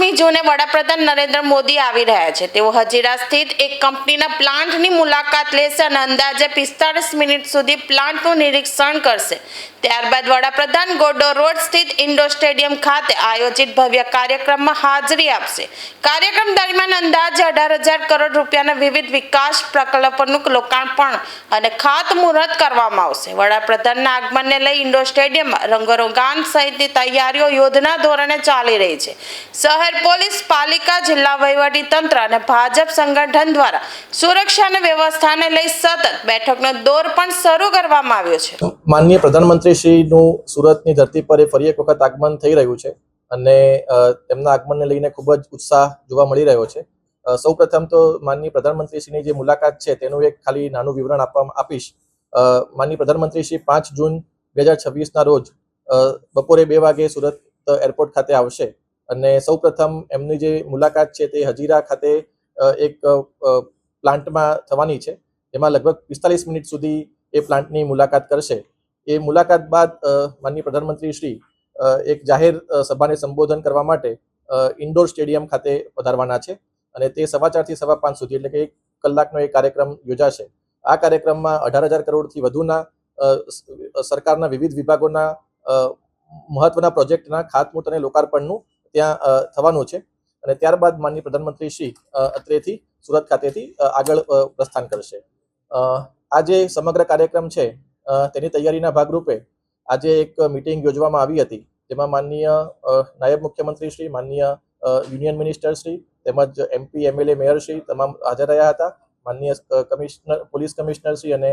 8મી જૂને વડાપ્રધાન નરેન્દ્ર મોદી આવી રહ્યા છે। તેઓ હજીરા સ્થિત એક કંપનીના પ્લાન્ટની મુલાકાત લેશે અને અંદાજે 45 મિનિટ સુધી પ્લાન્ટનું નિરીક્ષણ કરશે। ત્યારબાદ વડાપ્રધાન ગોડો રોડ સ્થિત ઇન્ડોર સ્ટેડિયમ ખાતે આયોજિત ભવ્ય કાર્યક્રમમાં હાજરી આપશે। કાર્યક્રમ દરમિયાન અંદાજે 18,000 કરોડ રૂપિયાના વિવિધ વિકાસ પ્રકલ્પોનું લોકાર્પણ અને ખાતમુહૂર્ત કરવામાં આવશે। વડાપ્રધાનના આગમનને લઈ ઇન્ડોર સ્ટેડિયમમાં રંગરોગાન સહિતની તૈયારીઓ યુદ્ધના ધોરણે ચાલી રહી છે। શહેર પોલીસ, પાલિકા, જિલ્લા વહીવટી તંત્ર અને ભાજપ સંગઠન દ્વારા સુરક્ષા અને વ્યવસ્થાને લઈ સતત બેઠકનો દોર પણ શરૂ કરવામાં આવ્યો છે। માનનીય પ્રધાનમંત્રીશ્રીનું સુરતની ધરતી પર ફરી એક વખત આગમન થઈ રહ્યું છે અને તેમના આગમનને લઈને ખૂબ જ ઉત્સાહ જોવા મળી રહ્યો છે। સૌપ્રથમ તો માનનીય પ્રધાનમંત્રીશ્રીની જે મુલાકાત છે તેનું એક ખાલી નાનું વિવરણ આપીશ। માનનીય પ્રધાનમંત્રીશ્રી 5 જૂન 2026ના રોજ બપોરે 2 વાગે સુરત એરપોર્ટ ખાતે આવશે અને સૌપ્રથમ એમની જે મુલાકાત છે તે હજીરા ખાતે એક પ્લાન્ટમાં થવાની છે। એમાં લગભગ 45 મિનિટ સુધી એ પ્લાન્ટની મુલાકાત કરશે। એ મુલાકાત બાદ માનનીય પ્રધાનમંત્રીશ્રી એક જાહેર સભાને સંબોધન કરવા માટે ઇન્ડોર સ્ટેડિયમ ખાતે પધારવાના છે અને તે 4:15 થી 5:15 સુધી એટલે કે 1 કલાકનો એક કાર્યક્રમ યોજાશે। આ કાર્યક્રમમાં 18,000 કરોડથી વધુના સરકારના વિવિધ વિભાગોના મહત્વના પ્રોજેક્ટના ખાતમુહૂર્ત અને લોકાર્પણનું ત્યાં થવાનું છે અને ત્યારબાદ માનનીય પ્રધાનમંત્રી શ્રી અત્રેથી સુરત ખાતેથી આગળ પ્રસ્થાન કરશે। આ જે સમગ્ર કાર્યક્રમ છે તેની તૈયારીના ભાગરૂપે આજે એક મિટિંગ યોજવામાં આવી હતી, જેમાં માનનીય નાયબ મુખ્યમંત્રી શ્રી, માનનીય યુનિયન મિનિસ્ટર શ્રી તેમજ MP, MLA, મેયર શ્રી તમામ હાજર રહ્યા હતા। માનનીય પોલીસ કમિશનર શ્રી અને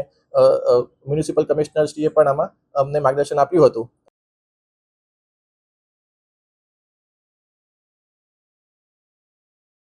મ્યુનિસિપલ કમિશનર શ્રીએ પણ આમાં અમને માર્ગદર્શન આપ્યું હતું